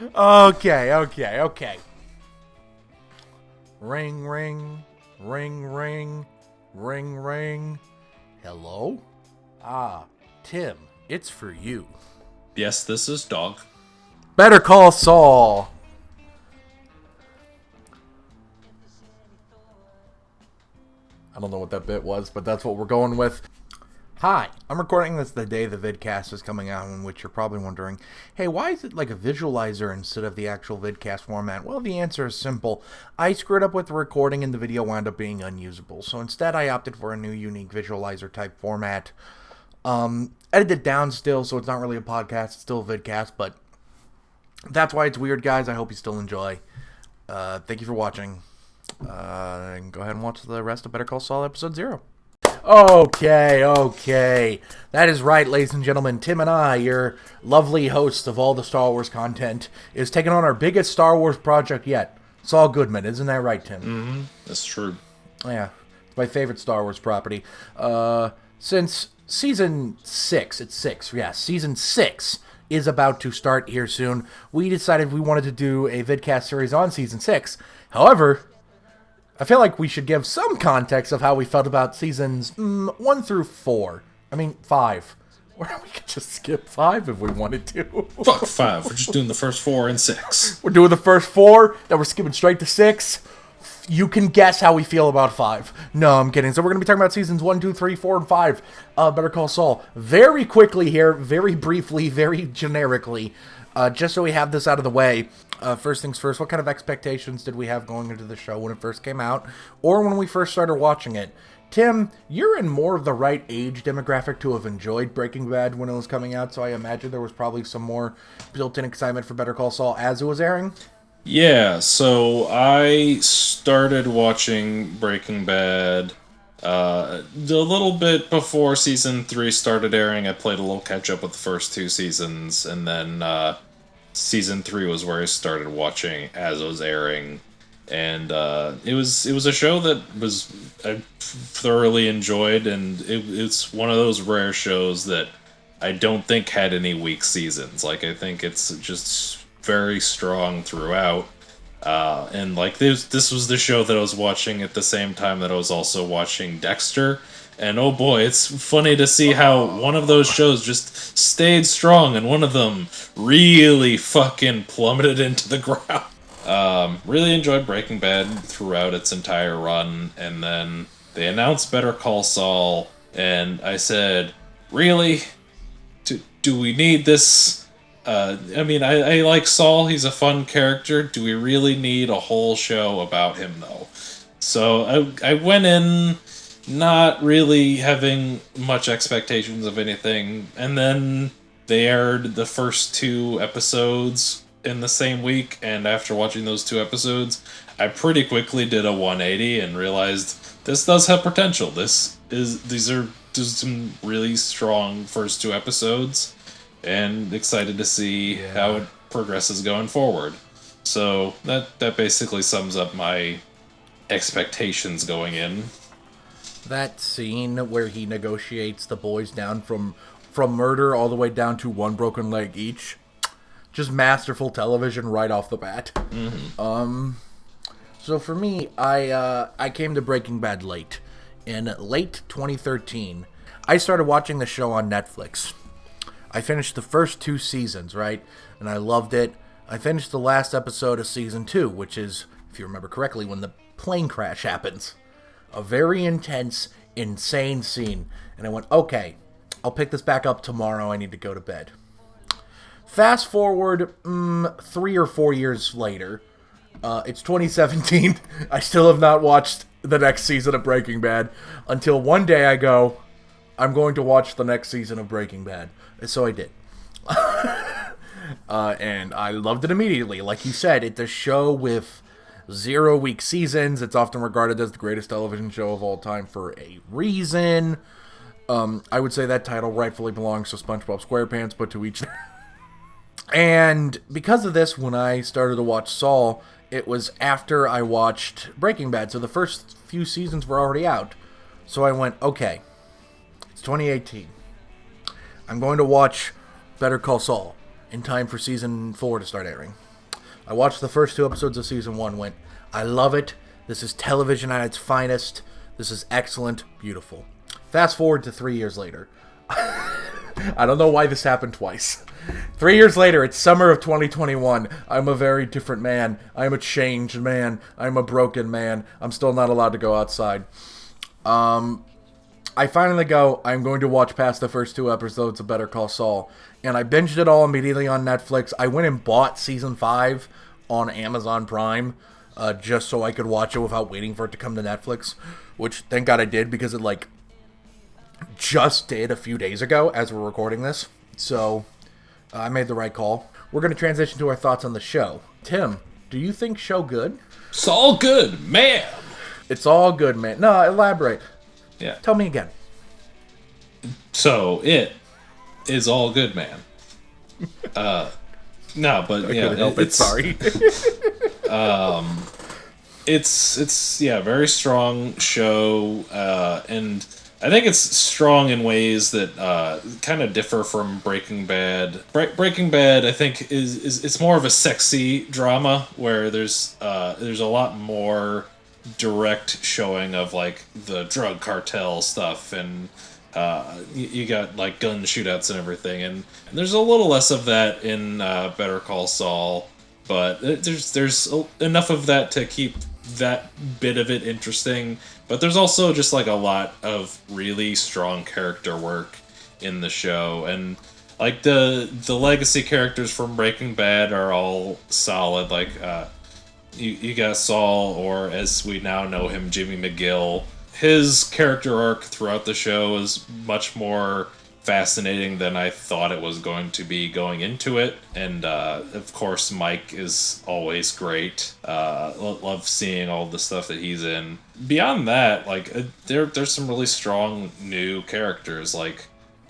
Okay. Ring, ring, ring, ring, ring, ring. Hello? Tim, it's for you. Yes, this is Dog. Better Call Saul. I don't know what that bit was, but that's what we're going with. Hi, I'm recording this the day the vidcast is coming out, in which you're probably wondering, hey, why is it like a visualizer instead of the actual vidcast format? Well, the answer is simple. I screwed up with the recording and the video wound up being unusable. So instead I opted for a new unique visualizer type format. Edited down still, so it's not really a podcast, it's still a vidcast, but that's why it's weird, guys. I hope you still enjoy. Thank you for watching. And go ahead and watch the rest of Better Call Saul episode 0. Okay. That is right, ladies and gentlemen. Tim and I, your lovely hosts of all the Star Wars content, is taking on our biggest Star Wars project yet. Saul Goodman, isn't that right, Tim? Mm-hmm. That's true. Yeah, it's my favorite Star Wars property. Since season 6, season 6 is about to start here soon, we decided we wanted to do a vidcast series on season 6. However, I feel like we should give some context of how we felt about seasons 1 through 4. I mean, 5. Or we could just skip 5 if we wanted to. Fuck 5. We're just doing the first 4 and 6. We're doing the first 4, then we're skipping straight to 6. You can guess how we feel about 5. No, I'm kidding. So we're going to be talking about seasons 1, 2, 3, 4, and 5. Better Call Saul. Very quickly here, very briefly, very generically, just so we have this out of the way. First things first, what kind of expectations did we have going into the show when it first came out, or when we first started watching it? Tim, you're in more of the right age demographic to have enjoyed Breaking Bad when it was coming out, so I imagine there was probably some more built-in excitement for Better Call Saul as it was airing? Yeah, so I started watching Breaking Bad a little bit before season 3 started airing. I played a little catch-up with the first 2 seasons, and then season 3 was where I started watching as it was airing, and it was a show that I thoroughly enjoyed, and it's one of those rare shows that I don't think had any weak seasons. Like, I think it's just very strong throughout, and like this was the show that I was watching at the same time that I was also watching Dexter. And oh boy, it's funny to see how one of those shows just stayed strong and one of them really fucking plummeted into the ground. Really enjoyed Breaking Bad throughout its entire run, and then they announced Better Call Saul, and I said, really? Do we need this? I mean, I like Saul, he's a fun character. Do we really need a whole show about him, though? So I went in not really having much expectations of anything, and then they aired the first 2 episodes in the same week, and after watching those 2 episodes, I pretty quickly did a 180 and realized this does have potential. These are just some really strong first 2 episodes, and excited to see how it progresses going forward. So that basically sums up my expectations going in. That scene where he negotiates the boys down from murder all the way down to 1 broken leg each, just masterful television right off the bat. Mm-hmm. So for me, I came to Breaking Bad late. In late 2013, I started watching the show on Netflix. I finished the first 2 seasons, right? And I loved it. I finished the last episode of season 2, which is, if you remember correctly, when the plane crash happens. A very intense, insane scene. And I went, okay, I'll pick this back up tomorrow. I need to go to bed. Fast forward 3 or 4 years later. It's 2017. I still have not watched the next season of Breaking Bad. Until one day I go, I'm going to watch the next season of Breaking Bad. So I did. And I loved it immediately. Like you said, it's a show with 0 week seasons. It's often regarded as the greatest television show of all time for a reason. I would say that title rightfully belongs to SpongeBob SquarePants, but to each their. And because of this, when I started to watch Saul, it was after I watched Breaking Bad, so the first few seasons were already out. So I went, okay, it's 2018. I'm going to watch Better Call Saul in time for season 4 to start airing. I watched the first 2 episodes of season 1, went, I love it. This is television at its finest. This is excellent, beautiful. Fast forward to 3 years later. I don't know why this happened twice. 3 years later, it's summer of 2021. I'm a very different man. I'm a changed man. I'm a broken man. I'm still not allowed to go outside. I finally go, I'm going to watch past the first 2 episodes of Better Call Saul. And I binged it all immediately on Netflix. I went and bought season 5 on Amazon Prime, just so I could watch it without waiting for it to come to Netflix. Which, thank God I did, because it, just did a few days ago as we're recording this. So, I made the right call. We're going to transition to our thoughts on the show. Tim, do you think show good? It's all good, man. It's all good, man. No, elaborate. Yeah. Tell me again. So, it is all good, man. No, but I yeah, couldn't help it. Sorry. It's very strong show, and I think it's strong in ways that kind of differ from Breaking Bad. Breaking Bad, I think, is it's more of a sexy drama where there's a lot more direct showing of the drug cartel stuff, and you got gun shootouts and everything, and there's a little less of that in Better Call Saul, but there's enough of that to keep that bit of it interesting. But there's also just a lot of really strong character work in the show, and the legacy characters from Breaking Bad are all solid. You got Saul, or as we now know him, Jimmy McGill. His character arc throughout the show is much more fascinating than I thought it was going to be going into it. And of course, Mike is always great. Love seeing all the stuff that he's in. Beyond that, there's some really strong new characters. I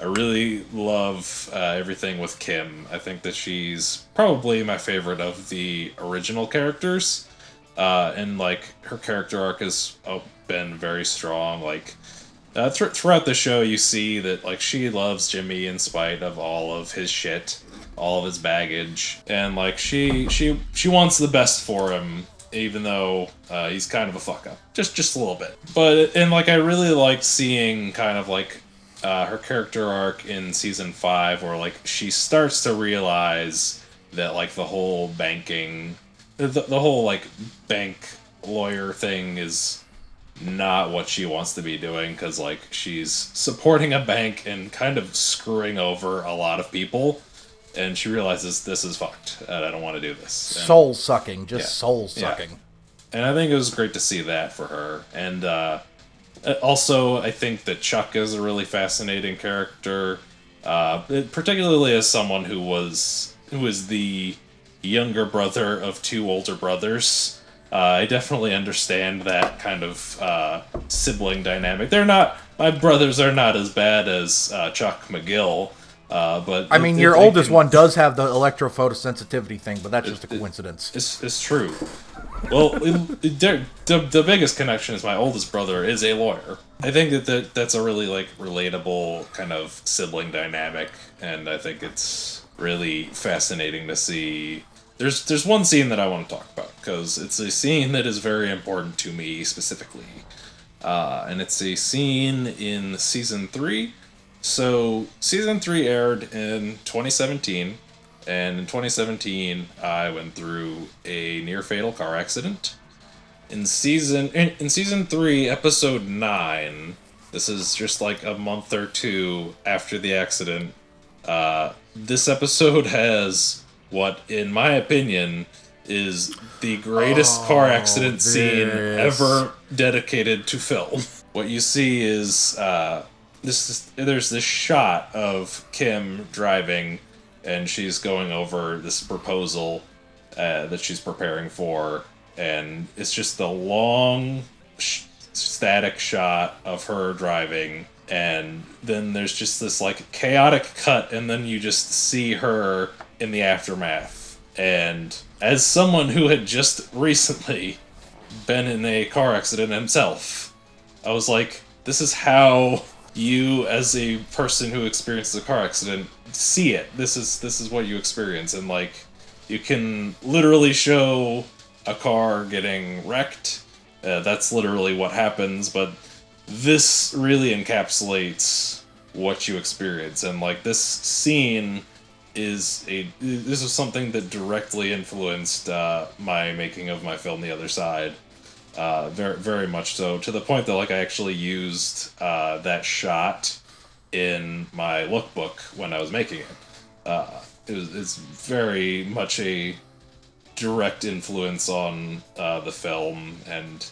really love everything with Kim. I think that she's probably my favorite of the original characters. And her character arc has been very strong. Throughout the show, you see that she loves Jimmy in spite of all of his shit, all of his baggage, and she wants the best for him, even though he's kind of a fuck up, just a little bit. But I really liked seeing kind of her character arc in season 5, where she starts to realize that the whole banking, the whole bank lawyer thing is not what she wants to be doing, because she's supporting a bank and kind of screwing over a lot of people, and she realizes this is fucked and I don't want to do this. Soul sucking, soul sucking. Yeah. And I think it was great to see that for her. And also, I think that Chuck is a really fascinating character, particularly as someone who is the younger brother of 2 older brothers. I definitely understand that kind of sibling dynamic. My brothers are not as bad as Chuck McGill, but I mean, your oldest one does have the electrophotosensitivity thing, but that's just a coincidence. It's true. Well, the biggest connection is my oldest brother is a lawyer. I think that's a really relatable kind of sibling dynamic, and I think it's really fascinating to see. There's one scene that I want to talk about, because it's a scene that is very important to me specifically. And it's a scene in Season 3. So, Season 3 aired in 2017, and in 2017, I went through a near-fatal car accident. In Season 3, Episode 9, this is just a month or 2 after the accident, this episode has what, in my opinion, is the greatest car accident scene ever dedicated to film. What you see is there's this shot of Kim driving, and she's going over this proposal that she's preparing for, and it's just a long static shot of her driving, and then there's just this chaotic cut, and then you just see her in the aftermath. And as someone who had just recently been in a car accident himself, I was like, this is how you, as a person who experiences a car accident, see it. This is what you experience. And You can literally show a car getting wrecked. That's literally what happens, but this really encapsulates what you experience. And like this scene this is something that directly influenced my making of my film The Other Side. Very, very much so, to the point that like I actually used that shot in my lookbook when I was making it. It's very much a direct influence on the film, and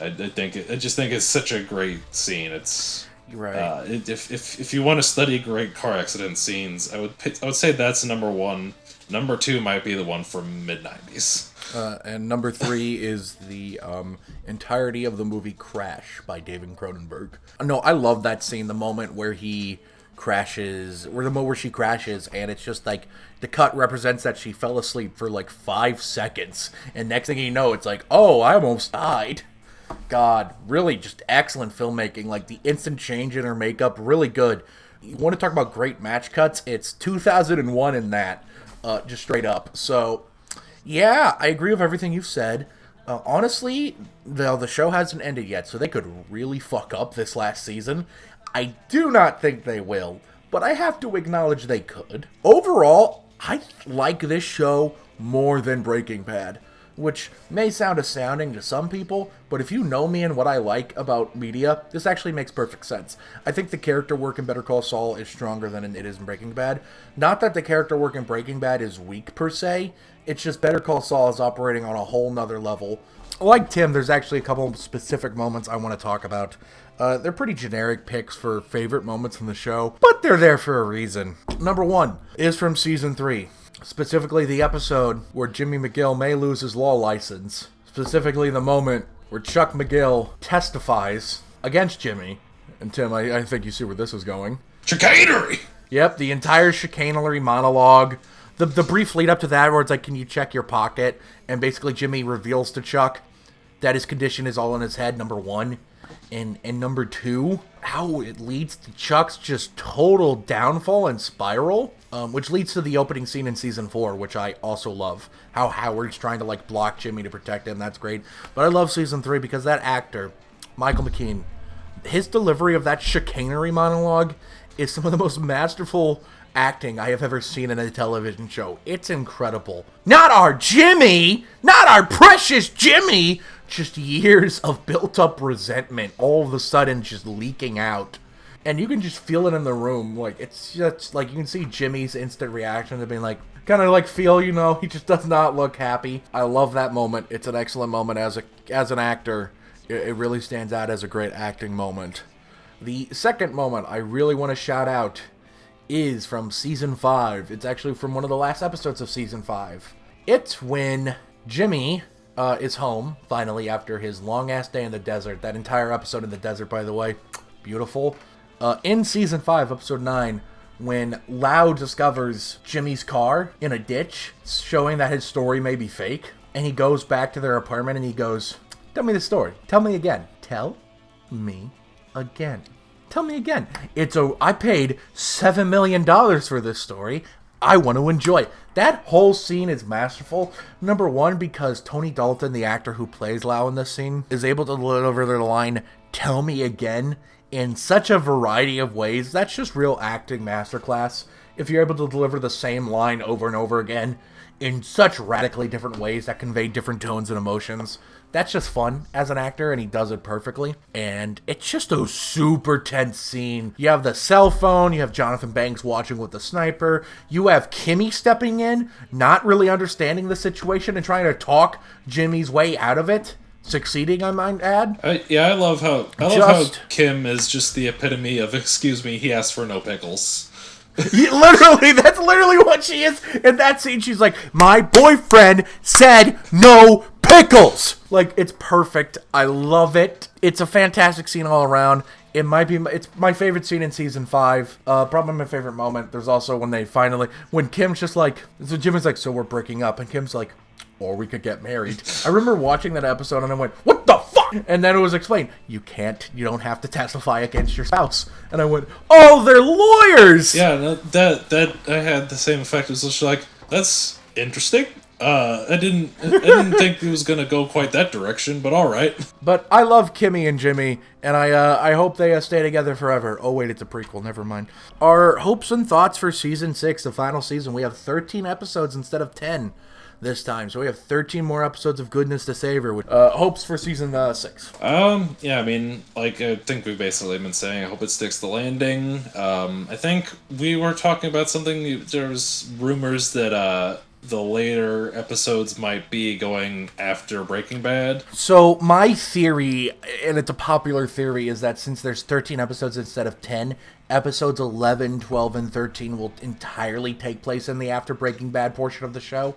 I just think it's such a great scene. It's Right. If you want to study great car accident scenes, I would say that's number one. Number two might be the one from mid-90s. And number 3 is the entirety of the movie Crash by David Cronenberg. No, I love that scene, the moment where he crashes, or the moment where she crashes, and it's just like, the cut represents that she fell asleep for like 5 seconds, and next thing you know, it's like, oh, I almost died. God, really just excellent filmmaking. Like, the instant change in her makeup, really good. You want to talk about great match cuts? It's 2001 in that, just straight up. So, yeah, I agree with everything you've said. Honestly, the show hasn't ended yet, so they could really fuck up this last season. I do not think they will, but I have to acknowledge they could. Overall, I like this show more than Breaking Bad, which may sound astounding to some people, but if you know me and what I like about media, this actually makes perfect sense. I think the character work in Better Call Saul is stronger than it is in Breaking Bad. Not that the character work in Breaking Bad is weak per se, it's just Better Call Saul is operating on a whole nother level. Like Tim, there's actually a couple of specific moments I want to talk about. They're pretty generic picks for favorite moments from the show, but they're there for a reason. Number 1 is from Season 3. Specifically the episode where Jimmy McGill may lose his law license. Specifically the moment where Chuck McGill testifies against Jimmy. And Tim, I think you see where this is going. Chicanery! Yep, the entire chicanery monologue. The brief lead up to that where it's like, can you check your pocket? And basically Jimmy reveals to Chuck that his condition is all in his head, number 1. And number 2, how it leads to Chuck's just total downfall and spiral, which leads to the opening scene in Season 4, which I also love. How Howard's trying to, like, block Jimmy to protect him, that's great. But I love Season 3 because that actor, Michael McKean, his delivery of that chicanery monologue is some of the most masterful acting I have ever seen in a television show. It's incredible. Not our Jimmy! Not our precious Jimmy! Just years of built-up resentment all of a sudden just leaking out. And you can just feel it in the room. Like, it's just, like, you can see Jimmy's instant reaction to being like, kind of like feel, you know, he just does not look happy. I love that moment. It's an excellent moment as an actor. It really stands out as a great acting moment. The second moment I really want to shout out is from Season 5. It's actually from one of the last episodes of Season 5. It's when Jimmy is home, finally, after his long-ass day in the desert. That entire episode in the desert, by the way, beautiful. In Season 5, Episode 9, when Lau discovers Jimmy's car in a ditch, showing that his story may be fake, and he goes back to their apartment and he goes, tell me the story. Tell me again. Tell me again. Tell me again. I paid $7 million for this story. I want to enjoy it. That whole scene is masterful. Number 1, because Tony Dalton, the actor who plays Lau in this scene, is able to deliver their line, tell me again, in such a variety of ways. That's just real acting masterclass. If you're able to deliver the same line over and over again in such radically different ways that convey different tones and emotions, that's just fun as an actor, and he does it perfectly. And it's just a super tense scene. You have the cell phone, you have Jonathan Banks watching with the sniper, you have Kimmy stepping in, not really understanding the situation and trying to talk Jimmy's way out of it. Succeeding, I might add. I love how Kim is just the epitome of, excuse me, he asked for no pickles. Literally, that's literally what she is. In that scene, she's like, my boyfriend said no pickles. Like, it's perfect. I love it. It's a fantastic scene all around. It's my favorite scene in Season 5. Probably my favorite moment. There's also when Kim's just like, so Jim is like, so we're breaking up. And Kim's like, or we could get married. I remember watching that episode and I went, what the fuck? And then it was explained, you don't have to testify against your spouse. And I went, oh, they're lawyers! Yeah, that I had the same effect. It was just like, that's interesting. I didn't think it was gonna go quite that direction, but all right. But I love Kimmy and Jimmy, and I hope they stay together forever. Oh wait, it's a prequel. Never mind. Our hopes and thoughts for season 6, the final season. We have 13 episodes instead of 10 this time, so we have 13 more episodes of goodness to savor. With hopes for season 6. Yeah, I mean, like I think we've basically been saying, I hope it sticks the landing. I think we were talking about something. There was rumors that the later episodes might be going after Breaking Bad. So my theory, and it's a popular theory, is that since there's 13 episodes instead of 10, episodes 11, 12, and 13 will entirely take place in the after Breaking Bad portion of the show.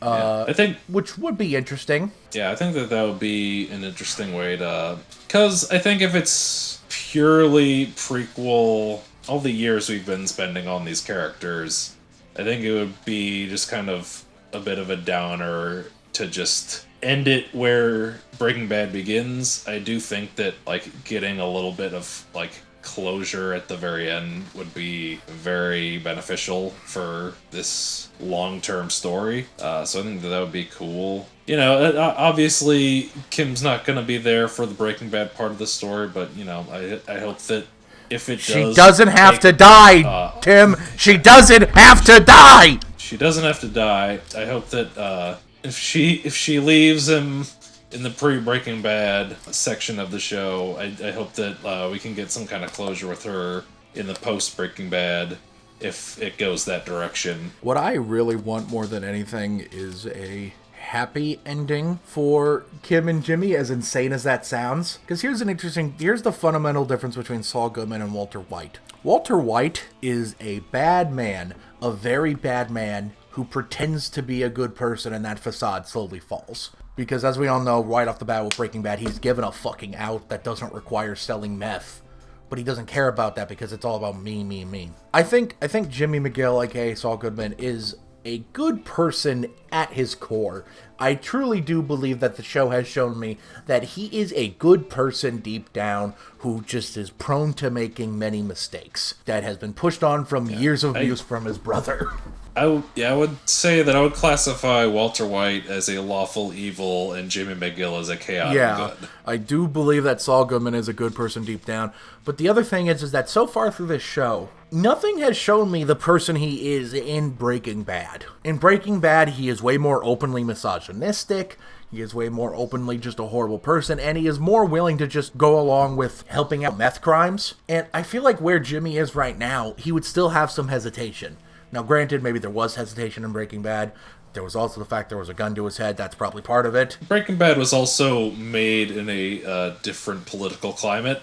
I think, which would be interesting. Yeah, I think that would be an interesting way to... Because I think if it's purely prequel, all the years we've been spending on these characters, I think it would be just kind of a bit of a downer to just end it where Breaking Bad begins. I do think that, like, getting a little bit of, like, closure at the very end would be very beneficial for this long-term story. So I think that would be cool. You know, obviously Kim's not going to be there for the Breaking Bad part of the story, but, you know, I hope that if it does... She doesn't have to die, Tim! She doesn't have to die! She doesn't have to die. I hope that if she leaves him in the pre-Breaking Bad section of the show, I hope that we can get some kind of closure with her in the post-Breaking Bad if it goes that direction. What I really want more than anything is a happy ending for Kim and Jimmy, as insane as that sounds. Because here's the fundamental difference between Saul Goodman and Walter White. Walter White is a bad man, a very bad man, who pretends to be a good person, and that facade slowly falls. Because as we all know, right off the bat with Breaking Bad, he's given a fucking out that doesn't require selling meth. But he doesn't care about that because it's all about me. I think Jimmy McGill, aka Saul Goodman, is a good person at his core. I truly do believe that the show has shown me that he is a good person deep down who just is prone to making many mistakes that has been pushed on from years of abuse from his brother. I would say that I would classify Walter White as a lawful evil and Jimmy McGill as a chaotic good. I do believe that Saul Goodman is a good person deep down. But the other thing is that so far through this show, nothing has shown me the person he is in Breaking Bad. In Breaking Bad, he is way more openly misogynistic. He is way more openly just a horrible person, and he is more willing to just go along with helping out meth crimes. And I feel like where Jimmy is right now, he would still have some hesitation. Now, granted, maybe there was hesitation in Breaking Bad. There was also the fact there was a gun to his head. That's probably part of it. Breaking Bad was also made in a different political climate.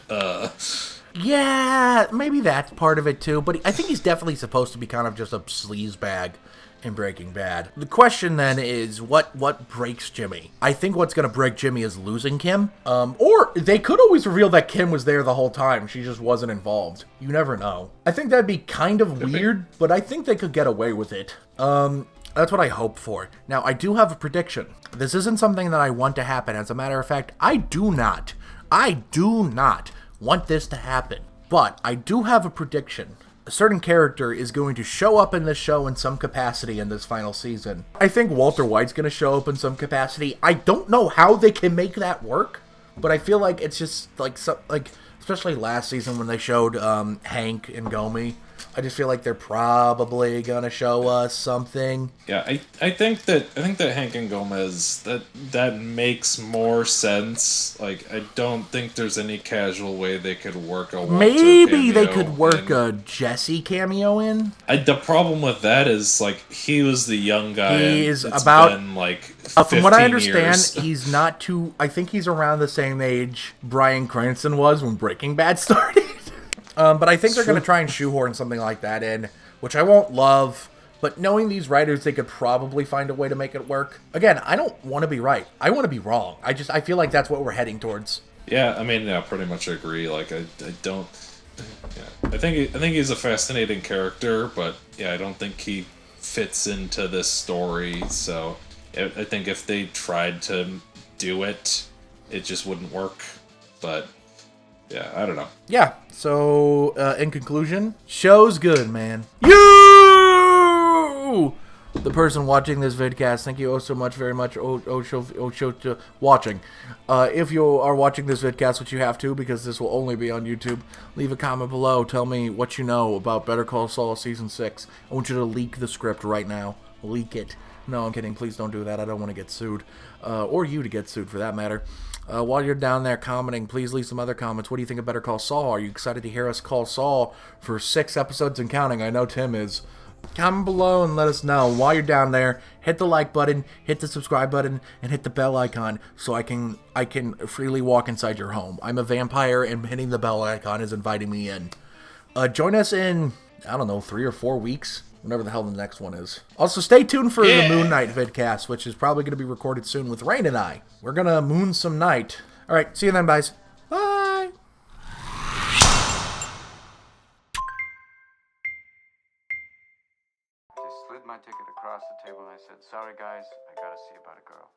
Yeah, maybe that's part of it too. But I think he's definitely supposed to be kind of just a sleazebag in Breaking Bad. The question then is, what breaks Jimmy? I think what's going to break Jimmy is losing Kim. Or they could always reveal that Kim was there the whole time. She just wasn't involved. You never know. I think that'd be kind of weird, but I think they could get away with it. That's what I hope for. Now, I do have a prediction. This isn't something that I want to happen. As a matter of fact, I do not want this to happen. But I do have a prediction. A certain character is going to show up in this show in some capacity in this final season. I think Walter White's going to show up in some capacity. I don't know how they can make that work, but I feel like it's just like especially last season when they showed Hank and Gomi. I just feel like they're probably gonna show us something. Yeah, I think that Hank and Gomez that makes more sense. Like, I don't think there's any casual way they could work a Walter maybe they could work a Jesse cameo in. The problem with that is, like, he was the young guy. He is about been, like, 15 from what I understand, years. he's not too. I think he's around the same age Bryan Cranston was when Breaking Bad started. But I think they're going to try and shoehorn something like that in, which I won't love. But knowing these writers, they could probably find a way to make it work. Again, I don't want to be right. I want to be wrong. I feel like that's what we're heading towards. Yeah, I mean, yeah, pretty much agree. Like, I don't. Yeah, I think he's a fascinating character, but yeah, I don't think he fits into this story. So I think if they tried to do it, it just wouldn't work. But yeah, I don't know. Yeah, so in conclusion, show's good, man. You the person watching this vidcast, thank you oh so much, very much, watching. If you are watching this vidcast, which you have to, because this will only be on YouTube, leave a comment below. Tell me what you know about Better Call Saul Season 6. I want you to leak the script right now. Leak it. No, I'm kidding. Please don't do that. I don't want to get sued. Or you to get sued, for that matter. While you're down there commenting, please leave some other comments. What do you think of Better Call Saul? Are you excited to hear us call Saul for 6 episodes and counting? I know Tim is. Comment below and let us know. While you're down there, hit the like button, hit the subscribe button, and hit the bell icon so I can freely walk inside your home. I'm a vampire, and hitting the bell icon is inviting me in. Join us in, I don't know, 3 or 4 weeks. Whenever the hell the next one is. Also, stay tuned for the Moon Knight vidcast, which is probably going to be recorded soon with Rain and I. We're going to moon some night. All right, see you then, guys. Bye. They slid my ticket across the table and I said, sorry guys, I gotta see about a girl.